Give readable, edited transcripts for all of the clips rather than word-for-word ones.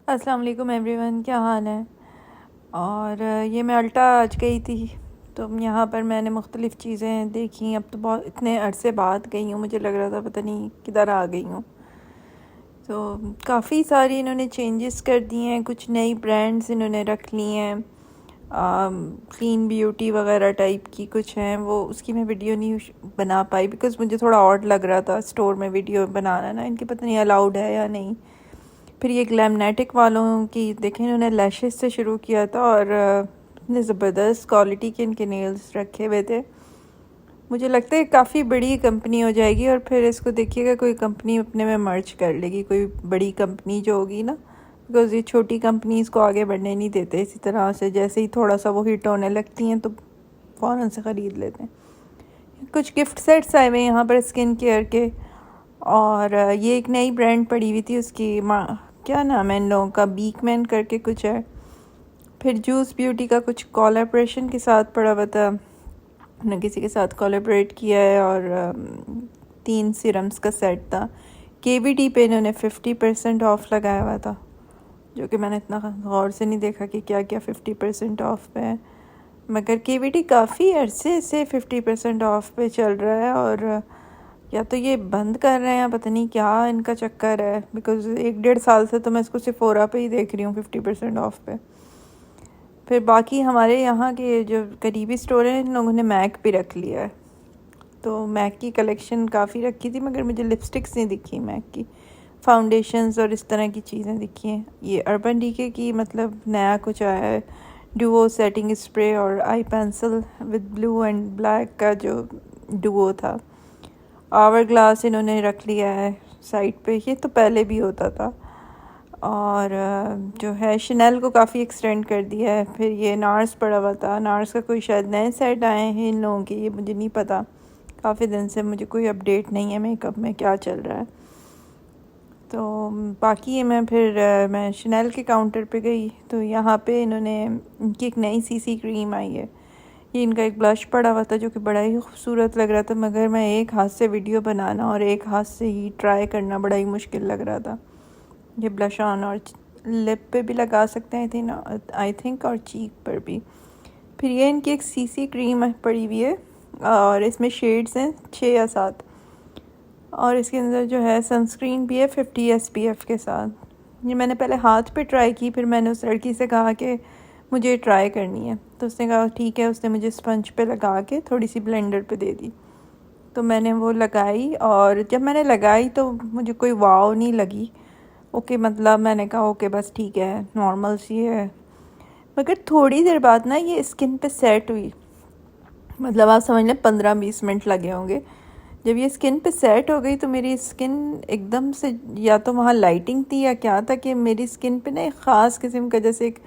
अस्सलाम वालेकुम एवरीवन, क्या हाल है। और ये मैं अल्टा आज गई थी, तो यहाँ पर मैंने मुख्तलिफ़ चीज़ें देखी। अब तो बहुत इतने अरसे बाद गई हूँ, मुझे लग रहा था पता नहीं किधर आ गई हूँ। तो काफ़ी सारी इन्होंने चेंजेस कर दिए हैं, कुछ नई ब्रांड्स इन्होंने रख ली हैं। क्लीन ब्यूटी वगैरह टाइप की कुछ हैं, वो उसकी मैं वीडियो नहीं बना पाई बिकॉज़ मुझे थोड़ा ऑड लग रहा था स्टोर में वीडियो बनाना ना, इनकी पता नहीं अलाउड है या नहीं। फिर ये ग्लैमनेटिक वालों की देखें, इन्होंने लैशेस से शुरू किया था और इतने ज़बरदस्त क्वालिटी के इनके नेल्स रखे हुए थे। मुझे लगता है काफ़ी बड़ी कंपनी हो जाएगी और फिर इसको देखिएगा कोई कंपनी अपने में मर्ज कर लेगी, कोई बड़ी कंपनी जो होगी ना, बिकॉज़ ये छोटी कंपनीज़ को आगे बढ़ने नहीं देते। इसी तरह से जैसे ही थोड़ा सा वो हिट होने लगती हैं तो फ़ौरन से ख़रीद लेते हैं। कुछ गिफ्ट सेट्स आए हुए हैं यहाँ पर स्किन केयर के। और ये एक नई ब्रांड पड़ी हुई थी, उसकी क्या नाम है इन लोगों का, बीकमैन करके कुछ है। फिर जूस ब्यूटी का कुछ कोलैबोरेशन के साथ पड़ा हुआ था, उन्होंने किसी के साथ कोलैबोरेट किया है और 3 सीरम्स का सेट था। केवीडी पे इन्होंने 50% ऑफ लगाया हुआ था, जो कि मैंने इतना गौर से नहीं देखा कि क्या क्या 50% ऑफ पे है, मगर केवीडी काफ़ी अरसे से 50% ऑफ पे चल रहा है। और या तो ये बंद कर रहे हैं, पता नहीं क्या इनका चक्कर है, बिकॉज़ 1-1.5 साल से तो मैं इसको सिफोरा पे ही देख रही हूँ 50% ऑफ पे। फिर बाकी हमारे यहाँ के जो करीबी स्टोर हैं, इन लोगों ने मैक भी रख लिया है, तो मैक की कलेक्शन काफ़ी रखी थी, मगर मुझे लिपस्टिक्स नहीं दिखी मैक की, फाउंडेशंस और इस तरह की चीज़ें दिखी हैं। ये अर्बन डीके की मतलब नया कुछ आया है, डुओ सेटिंग स्प्रे और आई pencil with blue and black का जो डुओ था। आवर ग्लास इन्होंने रख लिया है साइड पे, ये तो पहले भी होता था। और जो है शनेल को काफ़ी एक्सटेंड कर दिया है। फिर ये नार्स पड़ा हुआ था, नार्स का कोई शायद नए सेट आए हैं इन लोगों के, ये मुझे नहीं पता, काफ़ी दिन से मुझे कोई अपडेट नहीं है मेकअप में क्या चल रहा है। तो बाकी ये मैं शनेल के काउंटर पे गई, तो यहाँ पे इन्होंने इनकी एक नई सीसी क्रीम आई है। ये इनका एक ब्लश पड़ा हुआ था जो कि बड़ा ही खूबसूरत लग रहा था, मगर मैं एक हाथ से वीडियो बनाना और एक हाथ से ही ट्राई करना बड़ा ही मुश्किल लग रहा था। ये ब्लश ऑन और लिप पे भी लगा सकते हैं आई थिंक, और चीक पर भी। फिर ये इनकी एक सीसी क्रीम पड़ी हुई है और इसमें शेड्स हैं 6 या 7, और इसके अंदर जो है सनस्क्रीन भी है 50 SPF के साथ। ये मैंने पहले हाथ पे ट्राई की, फिर मैंने उस लड़की से कहा कि मुझे ट्राई करनी है, तो उसने कहा ठीक है। उसने मुझे स्पंज पे लगा के थोड़ी सी ब्लेंडर पे दे दी, तो मैंने वो लगाई, और जब मैंने लगाई तो मुझे कोई वाव नहीं लगी। ओके, मतलब मैंने कहा ओके बस ठीक है, नॉर्मल सी है। मगर थोड़ी देर बाद ना ये स्किन पे सेट हुई, मतलब आप समझ लें 15-20 मिनट लगे होंगे। जब ये स्किन पे सेट हो गई तो मेरी स्किन एकदम से, या तो वहाँ लाइटिंग थी या क्या था, कि मेरी स्किन पे ना एक ख़ास किस्म का जैसे एक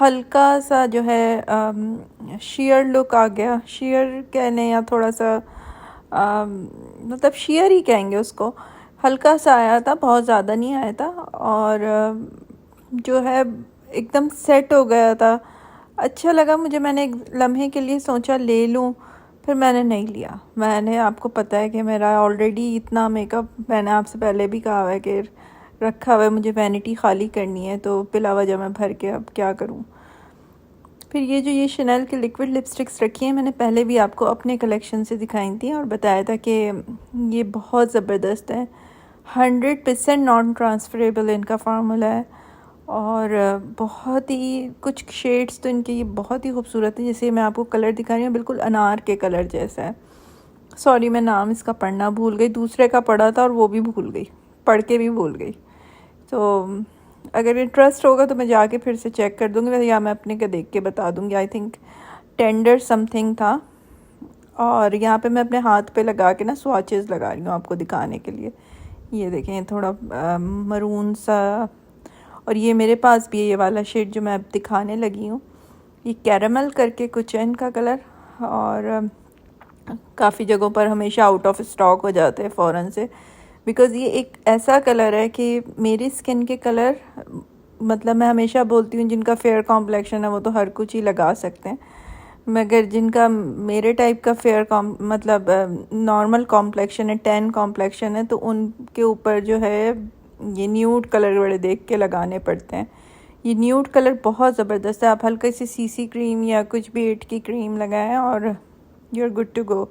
हल्का सा जो है शेयर लुक आ गया। शेयर कहने या थोड़ा सा मतलब शेयर ही कहेंगे उसको, हल्का सा आया था, बहुत ज़्यादा नहीं आया था। और जो है एकदम सेट हो गया था, अच्छा लगा मुझे। मैंने एक लम्हे के लिए सोचा ले लूँ, फिर मैंने नहीं लिया। मैंने, आपको पता है कि मेरा ऑलरेडी इतना मेकअप, मैंने आपसे पहले भी कहा है कि रखा हुआ है, मुझे वैनिटी खाली करनी है, तो बिला वजह मैं भर के अब क्या करूं। फिर ये शनेल के लिक्विड लिपस्टिक्स रखी हैं, मैंने पहले भी आपको अपने कलेक्शन से दिखाई थी और बताया था कि ये बहुत ज़बरदस्त है। 100% नॉन ट्रांसफरेबल इनका फार्मूला है, और बहुत ही कुछ शेड्स तो इनके ये बहुत ही खूबसूरत है। जैसे मैं आपको कलर दिखा रही हूँ, बिल्कुल अनार के कलर जैसा है। सॉरी, मैं नाम इसका पढ़ना भूल गई, दूसरे का पढ़ा था और वो भी भूल गई, पढ़ के भी भूल गई। तो अगर इंटरेस्ट होगा तो मैं जाके फिर से चेक कर दूँगी, वैसे या मैं अपने का देख के बता दूँगी। आई थिंक टेंडर समथिंग था। और यहाँ पे मैं अपने हाथ पे लगा के ना स्वॉचेस लगा रही हूँ आपको दिखाने के लिए। ये देखें, थोड़ा मरून सा, और ये मेरे पास भी है ये वाला शेड जो मैं अब दिखाने लगी हूँ। ये कैरामल करके कुछ है इनका कलर, और काफ़ी जगहों पर हमेशा आउट ऑफ स्टॉक हो जाते हैं फ़ौरन से, बिकॉज़ ये एक ऐसा कलर है कि मेरी स्किन के कलर, मतलब मैं हमेशा बोलती हूँ जिनका फेयर कॉम्प्लेक्शन है वो तो हर कुछ ही लगा सकते हैं, मगर जिनका मेरे टाइप का मतलब नॉर्मल कॉम्प्लेक्शन है, टैन कॉम्प्लेक्शन है, तो उनके ऊपर जो है ये न्यूड कलर बड़े देख के लगाने पड़ते हैं। ये न्यूड कलर बहुत ज़बरदस्त है। आप हल्का सी सीसी क्रीम या कुछ भी इट की क्रीम लगाएं और you are good to go.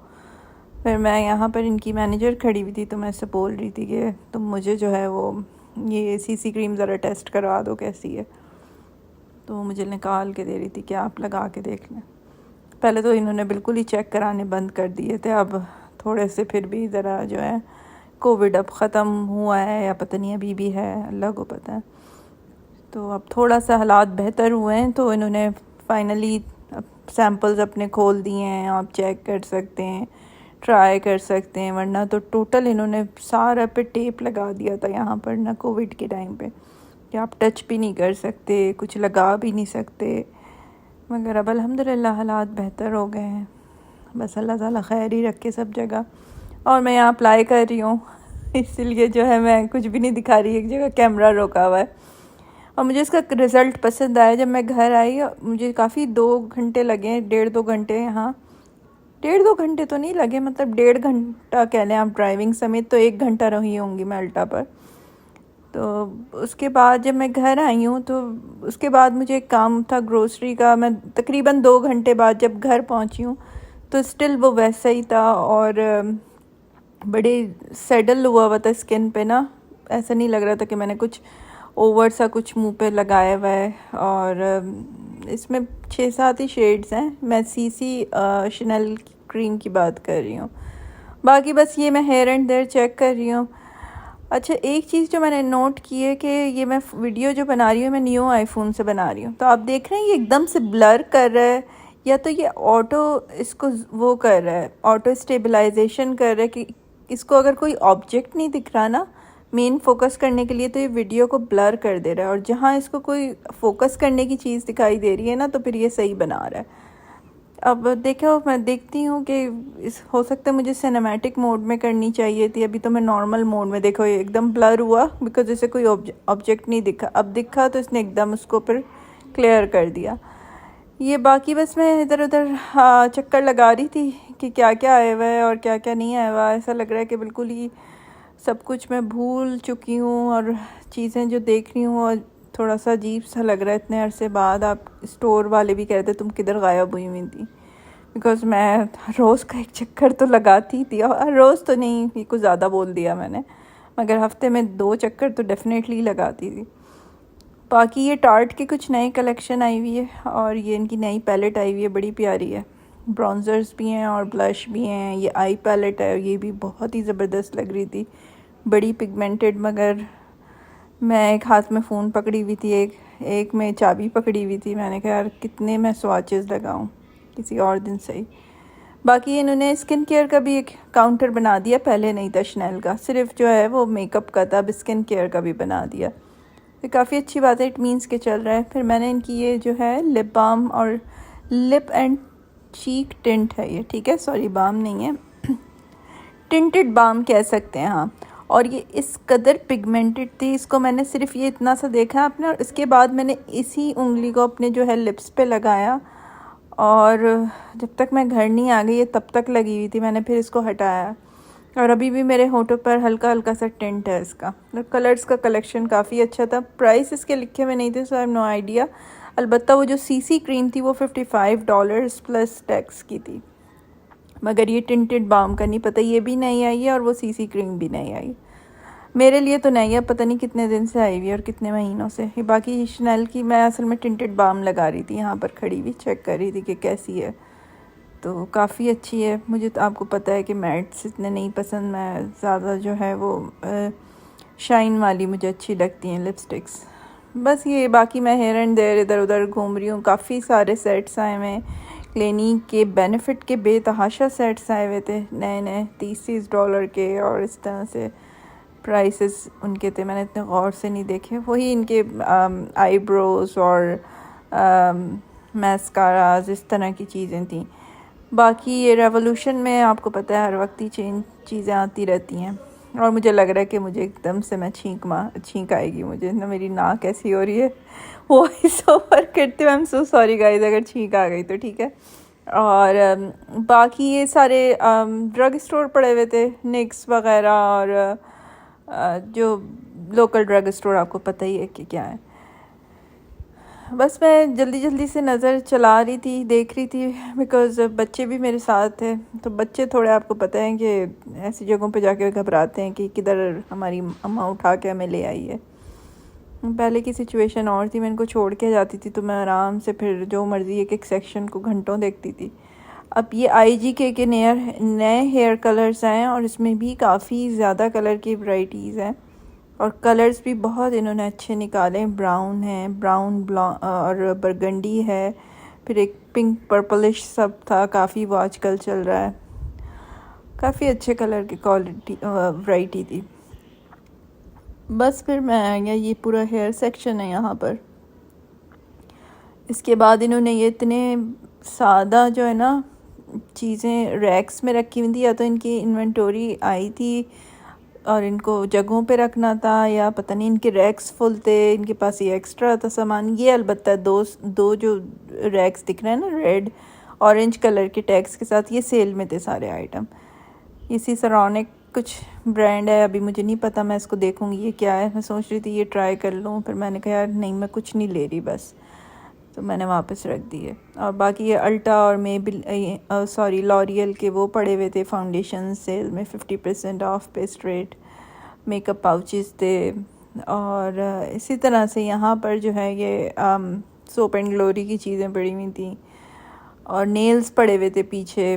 फिर मैं यहाँ पर इनकी मैनेजर खड़ी हुई थी तो मैं इससे बोल रही थी कि तुम मुझे जो है वो ये सीसी क्रीम ज़रा टेस्ट करवा दो कैसी है। तो वो मुझे निकाल के दे रही थी कि आप लगा के देख लें। पहले तो इन्होंने बिल्कुल ही चेक कराने बंद कर दिए थे, अब थोड़े से फिर भी ज़रा जो है कोविड अब ख़त्म हुआ है या पता नहीं अभी भी है, अल्लाह को पता है। तो अब थोड़ा सा हालात बेहतर हुए हैं तो इन्होंने फाइनली सैम्पल्स अपने खोल दिए हैं। आप चेक कर सकते हैं, ट्राई कर सकते हैं, वरना तो टोटल इन्होंने सारा पे टेप लगा दिया था यहाँ पर ना कोविड के टाइम पे कि आप टच भी नहीं कर सकते, कुछ लगा भी नहीं सकते। मगर अब अल्हम्दुलिल्लाह हालात बेहतर हो गए हैं। बस अल्लाह ताला खैर ही रखे सब जगह। और मैं यहाँ अप्लाई कर रही हूँ इसलिए जो है मैं कुछ भी नहीं दिखा रही, एक जगह कैमरा रोका हुआ है। और मुझे इसका रिज़ल्ट पसंद आया। जब मैं घर आई मुझे काफ़ी 2 घंटे लगे, 1.5-2 घंटे। यहाँ 1.5-2 घंटे तो नहीं लगे, मतलब 1.5 घंटा कह लें आप, ड्राइविंग समेत तो 1 घंटा रही होंगी मैं अल्टा पर। तो उसके बाद जब मैं घर आई हूँ तो उसके बाद मुझे एक काम था ग्रोसरी का। मैं तकरीबन 2 घंटे बाद जब घर पहुँची हूँ तो स्टिल वो वैसा ही था और बड़े सेटल हुआ हुआ था स्किन पे ना। ऐसा नहीं लग रहा था कि मैंने कुछ ओवर सा कुछ मुंह पे लगाया हुआ है। और इसमें 6-7 ही शेड्स हैं। मैं सीसी शनेल क्रीम की बात कर रही हूँ। बाकी बस ये मैं हेयर एंड देयर चेक कर रही हूँ। अच्छा, एक चीज़ जो मैंने नोट की है कि ये मैं वीडियो जो बना रही हूँ मैं न्यू आईफोन से बना रही हूँ, तो आप देख रहे हैं ये एकदम से ब्लर कर रहा है, या तो ये ऑटो इसको वो कर रहा है, ऑटो स्टेबलाइजेशन कर रहा है कि इसको अगर कोई ऑब्जेक्ट नहीं दिख रहा ना मेन फोकस करने के लिए तो ये वीडियो को ब्लर कर दे रहा है, और जहाँ इसको कोई फोकस करने की चीज़ दिखाई दे रही है ना तो फिर ये सही बना रहा है। अब देखो, मैं देखती हूँ कि इस हो सकता है मुझे सिनेमैटिक मोड में करनी चाहिए थी। अभी तो मैं नॉर्मल मोड में, देखो ये एकदम ब्लर हुआ बिकॉज इसे कोई ऑब्जेक्ट नहीं दिखा। अब दिखा तो इसने एकदम उसको फिर क्लियर कर दिया। ये बाकी बस मैं इधर उधर चक्कर लगा रही थी कि क्या क्या आया हुआ है और क्या क्या नहीं आया हुआ। ऐसा लग रहा है कि बिल्कुल ही सब कुछ मैं भूल चुकी हूँ और चीज़ें जो देख रही हूँ और थोड़ा सा अजीब सा लग रहा है इतने अरसे बाद। आप स्टोर वाले भी कहते तुम किधर गायब हुई हुई थी, बिकॉज़ मैं रोज़ का एक चक्कर तो लगाती थी। और रोज़ तो नहीं, ये कुछ ज़्यादा बोल दिया मैंने, मगर हफ्ते में 2 चक्कर तो डेफिनेटली लगाती थी। बाकी ये टार्ट की कुछ नई कलेक्शन आई हुई है और ये इनकी नई पैलेट आई हुई है, बड़ी प्यारी है। ब्राउज़र्स भी हैं और ब्लश भी हैं। ये आई पैलेट है, ये भी बहुत ही ज़बरदस्त लग रही थी, बड़ी पिगमेंटेड। मगर मैं एक हाथ में फ़ोन पकड़ी हुई थी, एक में चाबी पकड़ी हुई थी। मैंने कहा यार कितने मैं स्वाचेस लगाऊं, किसी और दिन सही। बाकी इन्होंने स्किन केयर का भी एक काउंटर बना दिया, पहले नहीं था शनेल का, सिर्फ जो है वो मेकअप का था, अब स्किन केयर का भी बना दिया। तो काफ़ी अच्छी बात है, इट मीन्स के चल रहा है। फिर मैंने इनकी ये जो है लिप बाम और लिप एंड चीक टिंट है ये, ठीक है, सॉरी बाम नहीं है टिंटेड बाम कह सकते हैं, हाँ। और ये इस कदर पिगमेंटेड थी, इसको मैंने सिर्फ ये इतना सा देखा आपने, और इसके बाद मैंने इसी उंगली को अपने जो है लिप्स पे लगाया और जब तक मैं घर नहीं आ गई ये तब तक लगी हुई थी। मैंने फिर इसको हटाया और अभी भी मेरे होठों पर हल्का हल्का सा टिंट है इसका। कलर्स का कलेक्शन काफ़ी अच्छा था। प्राइस इसके लिखे हुए नहीं थे, सो आई हैव नो आइडिया। अलबत्ता वो जो सीसी क्रीम थी वो $55 प्लस टैक्स की थी। मगर ये टिंटेड बाम का नहीं पता, ये भी नहीं आई है और वो सीसी क्रीम भी नहीं आई। मेरे लिए तो नहीं है, पता नहीं कितने दिन से आई हुई है और कितने महीनों से। ये बाकी शनेल की मैं असल में टिंटेड बाम लगा रही थी, यहाँ पर खड़ी हुई चेक कर रही थी कि कैसी है। तो काफ़ी अच्छी है। मुझे तो आपको पता है कि मैट्स इतने नहीं पसंद, मैं ज़्यादा जो है वो शाइन वाली मुझे अच्छी लगती हैं लिपस्टिक्स। बस ये बाकी मैं हेयर एंड देयर इधर उधर घूम रही हूँ। काफ़ी सारे सेट्स आए हुए हैं क्लिनिक के, बेनिफिट के बेतहाशा सेट्स आए हुए थे नए नए, $30 के, और इस तरह से प्राइसेस उनके थे। मैंने इतने गौर से नहीं देखे। वही इनके आईब्रोज और मैस्काराज इस तरह की चीज़ें थी। बाकी ये रेवोल्यूशन में आपको पता है हर वक्त ही चीज़ें आती रहती हैं, और मुझे लग रहा है कि मुझे एकदम से मैं छींक आएगी मुझे ना। मेरी नाक ऐसी हो रही है, वॉइस ओवर करते हुए। I am so sorry guys अगर छींक आ गई तो, ठीक है। और बाकी ये सारे ड्रग स्टोर पड़े हुए थे, निक्स वगैरह, और जो लोकल ड्रग स्टोर आपको पता ही है कि क्या है। बस मैं जल्दी जल्दी से नज़र चला रही थी, देख रही थी, बिकॉज़ बच्चे भी मेरे साथ थे। तो बच्चे थोड़े आपको पता है कि ऐसी जगहों पे जाके घबराते हैं कि किधर हमारी अम्मा उठा के हमें ले आई है। पहले की सिचुएशन और थी, मैं इनको छोड़ के जाती थी तो मैं आराम से फिर जो मर्ज़ी एक एक सेक्शन को घंटों देखती थी। अब ये IGK के नए हेयर कलर्स हैं और इसमें भी काफ़ी ज़्यादा कलर की वैरायटीज़ हैं और कलर्स भी बहुत इन्होंने अच्छे निकाले हैं। ब्राउन है, ब्राउन और बरगंडी है, फिर एक पिंक पर्पलिश सब था, काफ़ी वो आजकल चल रहा है। काफ़ी अच्छे कलर की क्वालिटी वैरायटी थी। बस फिर मैं आ गया, ये पूरा हेयर सेक्शन है यहाँ पर। इसके बाद इन्होंने ये इतने सादा जो है ना चीज़ें रैक्स में रखी हुई थी, या तो इनकी इन्वेंटोरी आई थी और इनको जगहों पे रखना था, या पता नहीं इनके रैक्स फुल थे, इनके पास ये एक्स्ट्रा था सामान। ये अलबत्ता दो जो रैक्स दिख रहे हैं ना रेड ऑरेंज कलर के टैग्स के साथ, ये सेल में थे सारे आइटम। इसी सराउनिक कुछ ब्रांड है, अभी मुझे नहीं पता, मैं इसको देखूंगी ये क्या है। मैं सोच रही थी ये ट्राई कर लूँ, फिर मैंने कहा यार नहीं, मैं कुछ नहीं ले रही बस, तो मैंने वापस रख दिए। और बाकी ये अल्टा और लॉरियल के वो पड़े हुए थे फाउंडेशन सेल में 50% ऑफ पे स्ट्रेट मेकअप पाउचेस थे। और इसी तरह से यहाँ पर जो है ये सोप एंड ग्लोरी की चीज़ें पड़ी हुई थी और नेल्स पड़े हुए थे पीछे।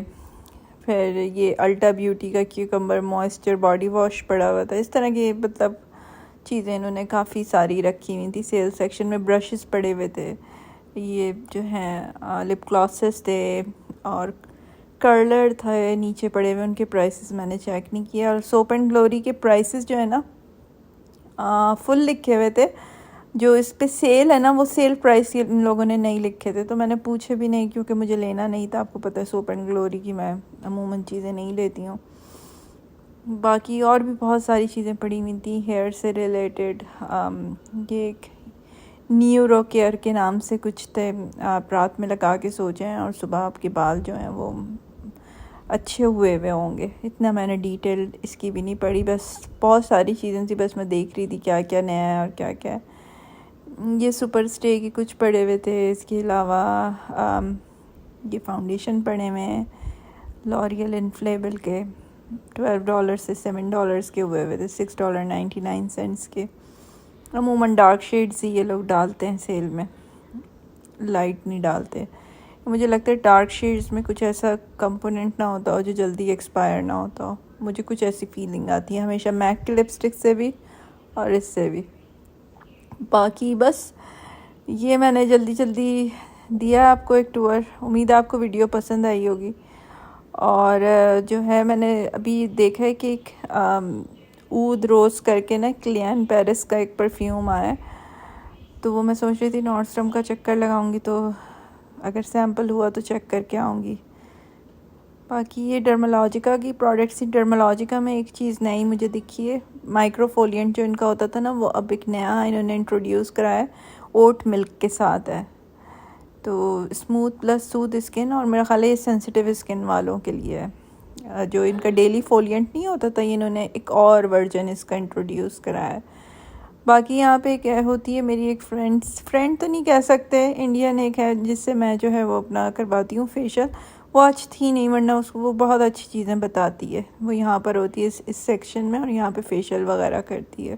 फिर ये अल्टा ब्यूटी का क्यूकम्बर मॉइस्चर बॉडी वॉश पड़ा हुआ था। इस तरह की मतलब चीज़ें इन्होंने काफ़ी सारी रखी हुई थी। सेल सेक्शन में ब्रशेस पड़े हुए थे, ये जो हैं लिप ग्लॉसेस थे और कर्लर थे नीचे पड़े हुए, उनके प्राइसेस मैंने चेक नहीं किया। और सोप एंड ग्लोरी के प्राइसेस जो है ना फुल लिखे हुए थे, जो इस पे सेल है ना वो सेल प्राइस इन लोगों ने नहीं लिखे थे, तो मैंने पूछे भी नहीं क्योंकि मुझे लेना नहीं था। आपको पता है सोप एंड ग्लोरी की मैं अमूमन चीज़ें नहीं लेती हूँ। बाकी और भी बहुत सारी चीज़ें पड़ी हुई थी हेयर से रिलेटेड। ये एक न्यूरो केयर के नाम से कुछ थे, आप रात में लगा के सो जाएं और सुबह आपके बाल जो हैं वो अच्छे हुए होंगे। इतना मैंने डिटेल इसकी भी नहीं पढ़ी, बस बहुत सारी चीज़ें थी, बस मैं देख रही थी क्या क्या नया है और क्या क्या है। ये सुपर स्टे के कुछ पड़े हुए थे। इसके अलावा ये फाउंडेशन पड़े हुए हैं लॉरियल इन्फ्लेबल के, $12 से $7 के हुए थे, $6.99 के। अमूमन डार्क शेड्स ही ये लोग डालते हैं सेल में, लाइट नहीं डालते। मुझे लगता है डार्क शेड्स में कुछ ऐसा कंपोनेंट ना होता हो जो जल्दी एक्सपायर ना होता हो, मुझे कुछ ऐसी फीलिंग आती है हमेशा मैक के लिपस्टिक से भी और इससे भी। बाकी बस ये मैंने जल्दी जल्दी दिया आपको एक टूर, उम्मीद है आपको वीडियो पसंद आई होगी। और जो है मैंने अभी देखा है कि एक ऊद रोज़ करके ना क्लियान पेरिस का एक परफ्यूम आया है, तो वो मैं सोच रही थी नॉर्डस्ट्रॉम का चक्कर लगाऊंगी, तो अगर सैम्पल हुआ तो चेक करके आऊँगी। बाकी ये डर्मालॉजिका की प्रोडक्ट्स, डर्मालॉजिका में एक चीज़ नई मुझे दिखी है, माइक्रोफोलिएंट जो इनका होता था ना वो अब एक नया इन्होंने इंट्रोड्यूस कराया है, ओट मिल्क के साथ है। तो स्मूथ प्लस सूद स्किन, और मेरा ख्याल है ये सेंसिटिव स्किन वालों के लिए है। जो इनका डेली फोलिएंट नहीं होता था, इन्होंने एक और वर्जन इसका इंट्रोड्यूस कराया है। बाकी यहाँ पे क्या होती है, मेरी एक फ्रेंड तो नहीं कह सकते, इंडियन एक है जिससे मैं जो है वो अपना करवाती हूँ फेशियल। वो आज थी नहीं, वरना उसको वो बहुत अच्छी चीज़ें बताती है। वो यहाँ पर होती है इस सेक्शन में और यहाँ पे फेशियल वगैरह करती है।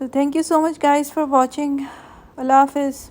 तो thank you so much guys for watching. Allah हाफिज़।